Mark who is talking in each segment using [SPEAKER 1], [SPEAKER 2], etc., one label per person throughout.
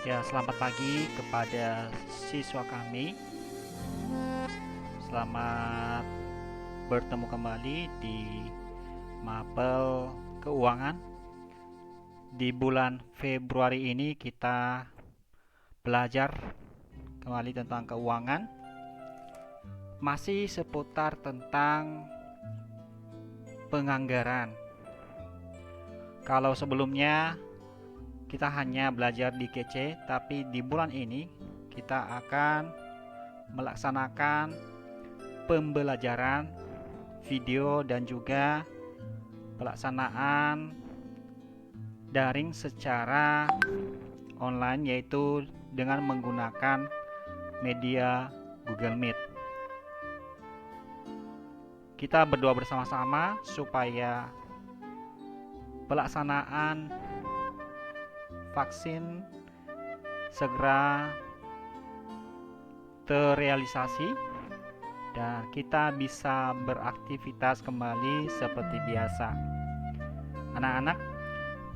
[SPEAKER 1] Ya, selamat pagi kepada siswa kami. Selamat bertemu kembali di Mapel Keuangan. Di bulan Februari ini kita belajar kembali tentang keuangan. Masih seputar tentang penganggaran. Kalau sebelumnya kita hanya belajar di KC, tapi di bulan ini kita akan melaksanakan pembelajaran video dan juga pelaksanaan daring secara online, yaitu dengan menggunakan media Google Meet. Kita berdoa bersama-sama supaya pelaksanaan vaksin segera terrealisasi dan kita bisa beraktivitas kembali seperti biasa. Anak-anak,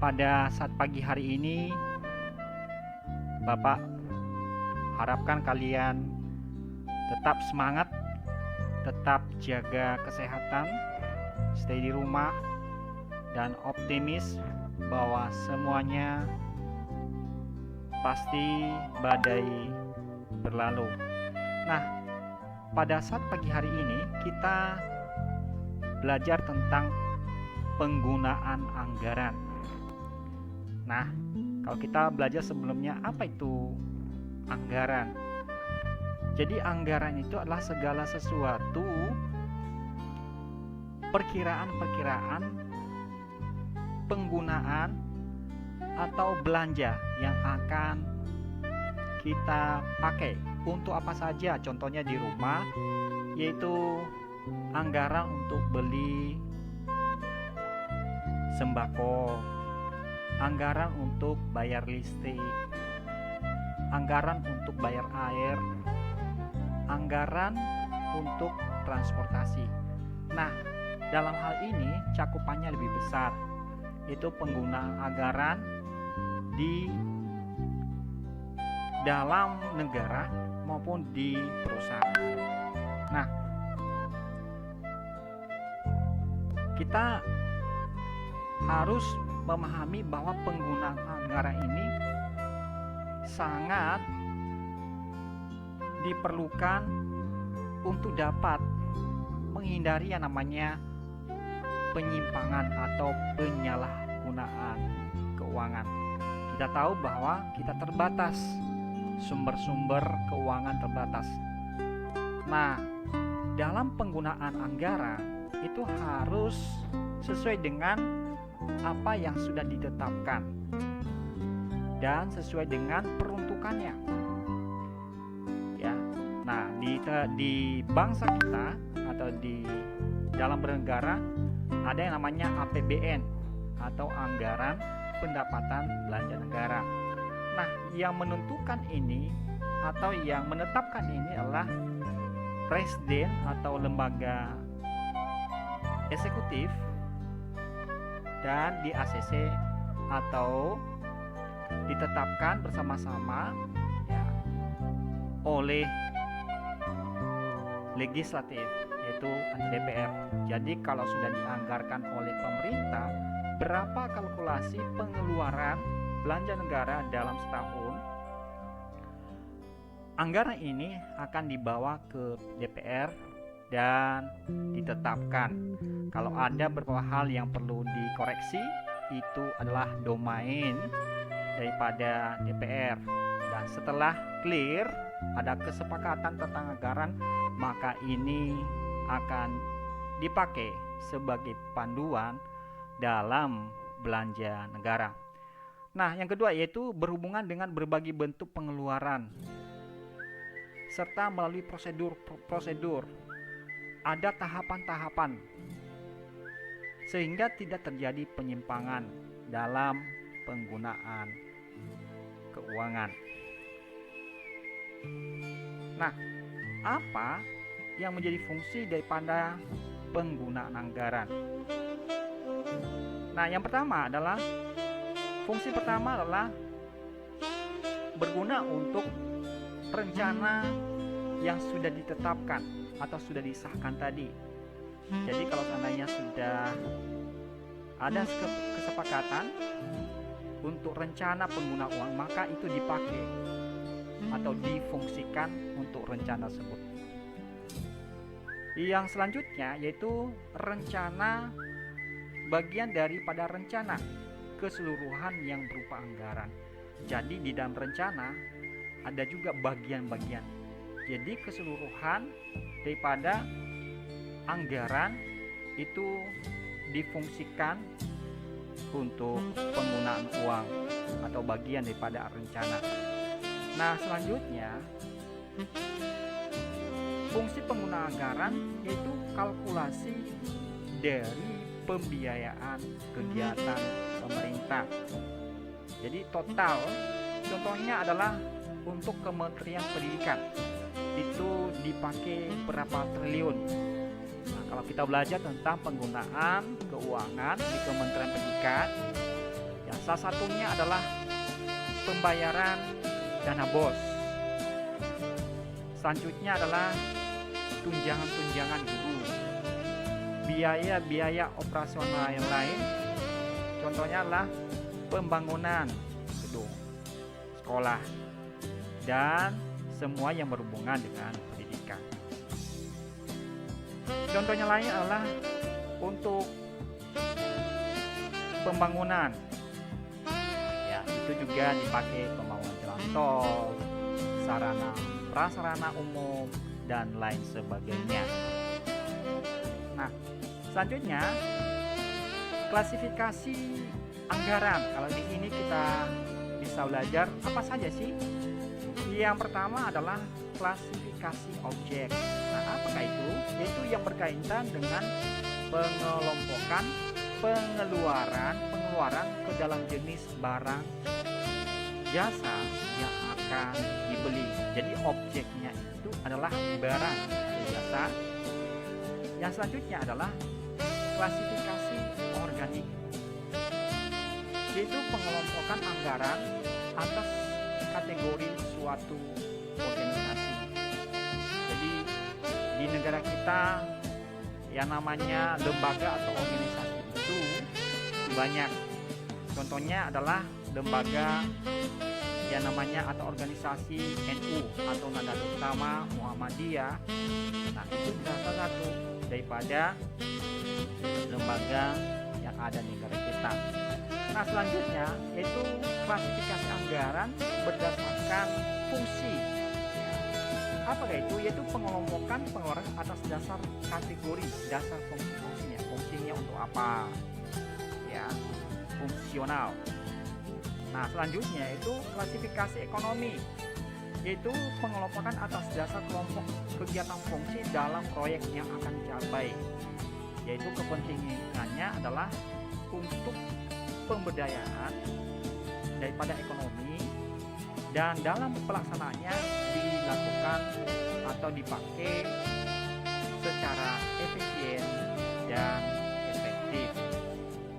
[SPEAKER 1] pada saat pagi hari ini Bapak harapkan kalian tetap semangat, tetap jaga kesehatan, stay di rumah, dan optimis bahwa semuanya pasti badai berlalu. Nah, pada saat pagi hari ini kita belajar tentang penggunaan anggaran. Nah, kalau kita belajar sebelumnya, apa itu anggaran? Jadi anggaran itu adalah segala sesuatu perkiraan-perkiraan penggunaan atau belanja yang akan kita pakai untuk apa saja. Contohnya di rumah, yaitu anggaran untuk beli sembako, anggaran untuk bayar listrik, anggaran untuk bayar air, anggaran untuk transportasi. Nah, dalam hal ini cakupannya lebih besar, yaitu penggunaan anggaran di dalam negara maupun di perusahaan. Nah, kita harus memahami bahwa penggunaan anggaran ini sangat diperlukan untuk dapat menghindari yang namanya penyimpangan atau penyalahgunaan keuangan. Kita tahu bahwa kita terbatas, sumber-sumber keuangan terbatas. Nah, dalam penggunaan anggaran itu harus sesuai dengan apa yang sudah ditetapkan dan sesuai dengan peruntukannya. Ya. Nah, di bangsa kita atau di dalam bernegara ada yang namanya APBN atau anggaran pendapatan belanja negara. Nah, yang menentukan ini atau yang menetapkan ini adalah presiden atau lembaga eksekutif dan di ACC atau ditetapkan bersama-sama ya, oleh legislatif, yaitu DPR. Jadi kalau sudah dianggarkan oleh pemerintah, berapa kalkulasi pengeluaran belanja negara dalam setahun, anggaran ini akan dibawa ke DPR dan ditetapkan. Kalau ada beberapa hal yang perlu dikoreksi, itu adalah domain daripada DPR. Dan setelah clear, ada kesepakatan tentang anggaran, maka ini akan dipakai sebagai panduan dalam belanja negara. Nah, yang kedua yaitu berhubungan dengan berbagai bentuk pengeluaran serta melalui prosedur. Ada tahapan-tahapan sehingga tidak terjadi penyimpangan dalam penggunaan keuangan. Nah, apa yang menjadi fungsi daripada penggunaan anggaran? Nah, yang pertama adalah fungsi pertama adalah berguna untuk rencana yang sudah ditetapkan atau sudah disahkan tadi. Jadi kalau seandainya sudah ada kesepakatan untuk rencana pengguna uang, maka itu dipakai atau difungsikan untuk rencana tersebut. Yang selanjutnya yaitu rencana, bagian daripada rencana keseluruhan yang berupa anggaran. Jadi di dalam rencana ada juga bagian-bagian. Jadi keseluruhan daripada anggaran itu difungsikan untuk penggunaan uang atau bagian daripada rencana. Nah, selanjutnya fungsi penggunaan anggaran yaitu kalkulasi dari pembiayaan kegiatan pemerintah. Jadi total, contohnya adalah untuk Kementerian Pendidikan itu dipakai berapa triliun. Nah, kalau kita belajar tentang penggunaan keuangan di Kementerian Pendidikan, ya salah satunya adalah pembayaran dana BOS. Selanjutnya adalah tunjangan-tunjangan guru, biaya-biaya operasional yang lain. Contohnya adalah pembangunan gedung sekolah dan semua yang berhubungan dengan pendidikan. Contohnya lain adalah untuk pembangunan, ya itu juga dipakai pembangunan jalan tol, sarana prasarana umum dan lain sebagainya. Nah, selanjutnya klasifikasi anggaran. Kalau di sini kita bisa belajar apa saja sih? Yang pertama adalah klasifikasi objek. Nah, apakah itu? Yaitu yang berkaitan dengan pengelompokan pengeluaran ke dalam jenis barang jasa yang akan dibeli. Jadi objeknya itu adalah barang atau jasa. Yang selanjutnya adalah klasifikasi organik, yaitu pengelompokan anggaran atas kategori suatu organisasi. Jadi di negara kita yang namanya lembaga atau organisasi itu banyak. Contohnya adalah lembaga yang namanya atau organisasi NU atau Nahdlatul Ulama Muhammadiyah. Nah, itu salah satu daripada lembaga yang ada di negara kita. Nah, selanjutnya yaitu klasifikasi anggaran berdasarkan fungsi. Apakah itu? Yaitu pengelompokan pengeluaran atas dasar kategori, dasar fungsinya. Fungsinya untuk apa? Ya, fungsional. Nah, selanjutnya itu klasifikasi ekonomi, yaitu pengelompokan atas dasar kelompok kegiatan fungsi dalam proyek yang akan dicapai, yaitu kepentingannya adalah untuk pemberdayaan daripada ekonomi dan dalam pelaksanaannya dilakukan atau dipakai secara efisien dan efektif,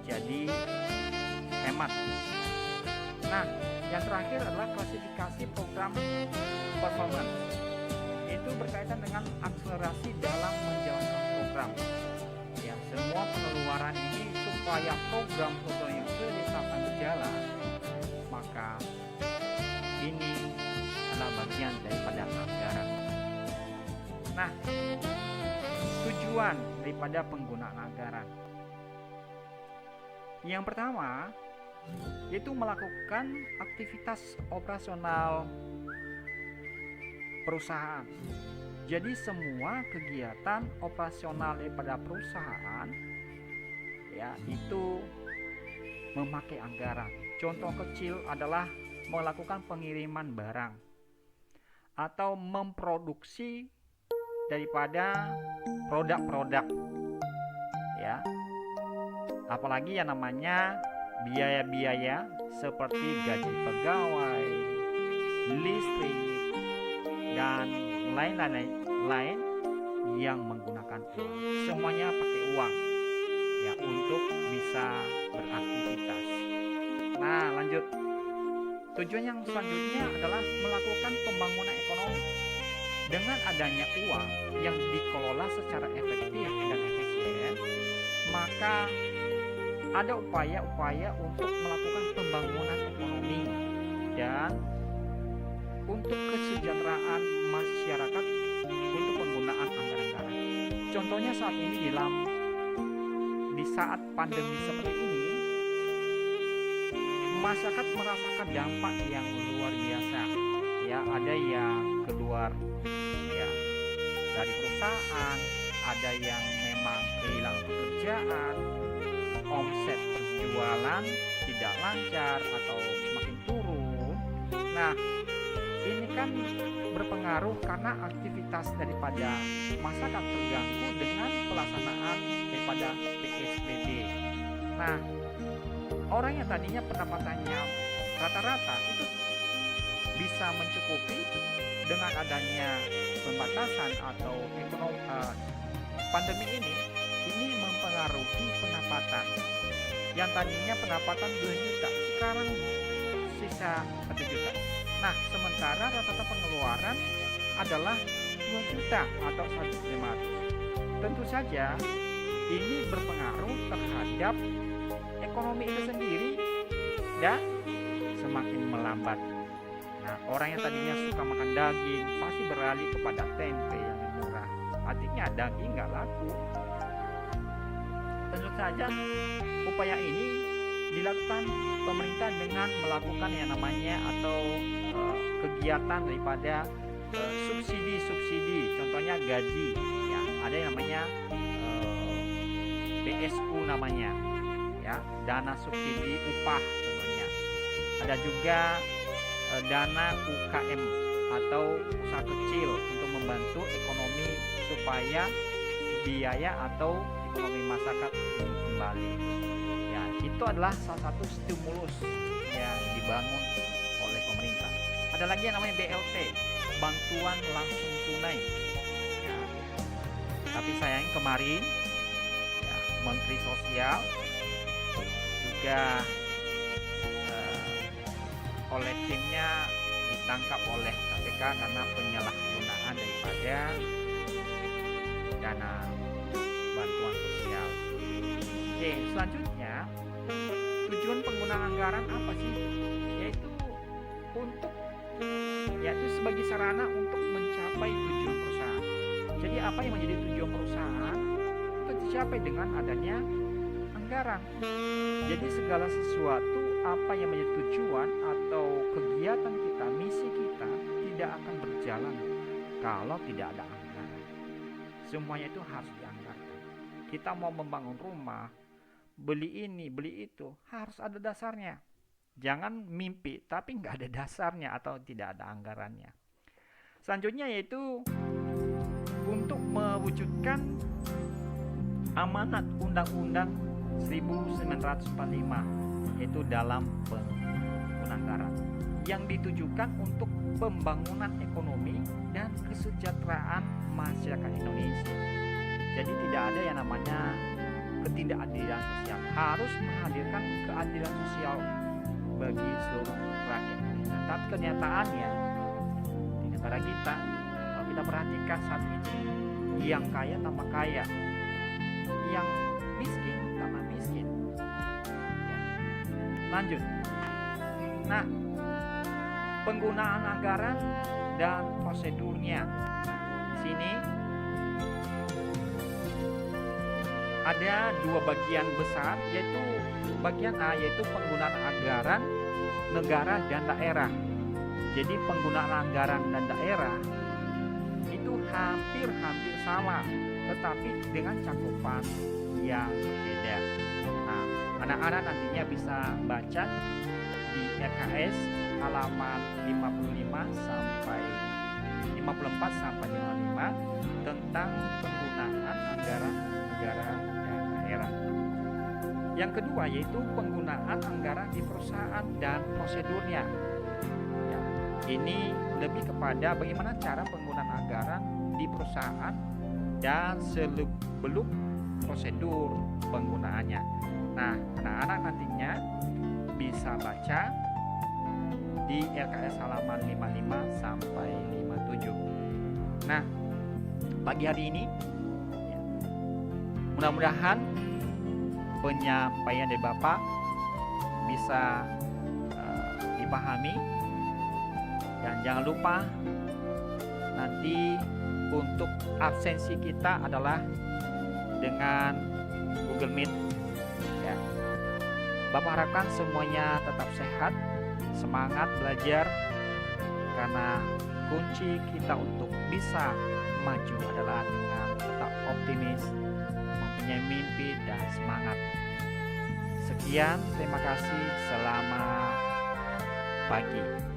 [SPEAKER 1] jadi hemat. Nah, yang terakhir adalah klasifikasi program performance, itu berkaitan dengan akselerasi dalam menjalankan program. Ya, semua pengeluaran ini supaya program yang sudah ditetapkan berjalan, maka ini adalah bagian daripada anggaran. Nah, tujuan daripada penggunaan anggaran. Yang pertama yaitu melakukan aktivitas operasional perusahaan. Jadi semua kegiatan operasional daripada perusahaan ya itu memakai anggaran. Contoh kecil adalah melakukan pengiriman barang atau memproduksi daripada produk-produk ya. Apalagi yang namanya biaya-biaya seperti gaji pegawai, listrik, dan lain-lain yang menggunakan uang. Semuanya pakai uang ya untuk bisa beraktivitas. Nah, lanjut. Tujuan yang selanjutnya adalah melakukan pembangunan ekonomi. Dengan adanya uang yang dikelola secara efektif dan efisien, maka ada upaya-upaya untuk melakukan pembangunan ekonomi dan untuk kesejahteraan masyarakat untuk penggunaan anggaran-anggaran. Contohnya saat ini di saat pandemi seperti ini, masyarakat merasakan dampak yang luar biasa. Ya, ada yang keluar ya dari perusahaan, ada yang memang kehilangan pekerjaan, omset penjualan tidak lancar atau semakin turun. Nah, ini kan berpengaruh karena aktivitas daripada masyarakat terganggu dengan pelaksanaan daripada PSBB. Nah, orang yang tadinya pendapatannya rata-rata itu bisa mencukupi dengan adanya pembatasan atau pandemi ini mempengaruhi pendapatan. Yang tadinya pendapatan 2 juta, sekarang sisa 1 juta. Nah, sementara rata-rata pengeluaran adalah 2 juta atau 1.500. Tentu saja ini berpengaruh terhadap ekonomi itu sendiri dan semakin melambat. Nah, orang yang tadinya suka makan daging pasti beralih kepada tempe yang murah. Artinya daging nggak laku. Tentu saja upaya ini dilakukan pemerintah dengan melakukan yang namanya atau kegiatan daripada subsidi. Contohnya gaji, ya ada yang namanya BSU namanya, ya dana subsidi upah contohnya. Ada juga dana UKM atau usaha kecil untuk membantu ekonomi supaya biaya atau ekonomi masyarakat kembali. Ya, itu adalah salah satu stimulus yang dibangun oleh pemerintah. Ada lagi yang namanya BLT, bantuan langsung tunai. Ya, tapi sayang kemarin ya, Menteri Sosial juga oleh timnya ditangkap oleh KPK karena penyalahgunaan daripada dana bantuan sosial. Oke, selanjutnya tujuan penggunaan anggaran apa sih? Yaitu sebagai sarana untuk mencapai tujuan perusahaan. Jadi apa yang menjadi tujuan perusahaan itu dicapai dengan adanya anggaran. Jadi segala sesuatu apa yang menjadi tujuan atau kegiatan kita, misi kita tidak akan berjalan kalau tidak ada anggaran. Semuanya itu harus dianggarkan. Kita mau membangun rumah, beli ini, beli itu, harus ada dasarnya. Jangan mimpi tapi nggak ada dasarnya atau tidak ada anggarannya. Selanjutnya yaitu untuk mewujudkan amanat Undang-Undang 1945, yaitu dalam penggunaan anggaran yang ditujukan untuk pembangunan ekonomi dan kesejahteraan masyarakat Indonesia. Jadi tidak ada yang namanya ketidakadilan sosial, harus menghadirkan keadilan sosial bagi seluruh rakyat Indonesia. Tapi kenyataannya di negara kita, kalau kita perhatikan saat ini, yang kaya tambah kaya, yang miskin tambah miskin. Ya. Lanjut. Nah, penggunaan anggaran dan prosedurnya. Di sini ada dua bagian besar, yaitu bagian A yaitu penggunaan anggaran negara dan daerah. Jadi penggunaan anggaran dan daerah itu hampir sama, tetapi dengan cakupan yang berbeda. Nah, anak-anak nantinya bisa baca di RKS halaman 54 sampai 55 tentang penggunaan anggaran negara dan daerah. Yang kedua yaitu penggunaan anggaran di perusahaan dan prosedurnya. Ya, ini lebih kepada bagaimana cara penggunaan anggaran di perusahaan dan seluk-beluk prosedur penggunaannya. Nah, anak-anak nantinya bisa baca di LKS halaman 55 sampai 57. Nah, pagi hari ini ya, mudah-mudahan penyampaian dari Bapak bisa dipahami, dan jangan lupa nanti untuk absensi kita adalah dengan Google Meet ya. Bapak harapkan semuanya tetap sehat, semangat belajar, karena kunci kita untuk bisa maju adalah dengan tetap optimis, mempunyai mimpi dan semangat. Sekian, terima kasih, selamat pagi.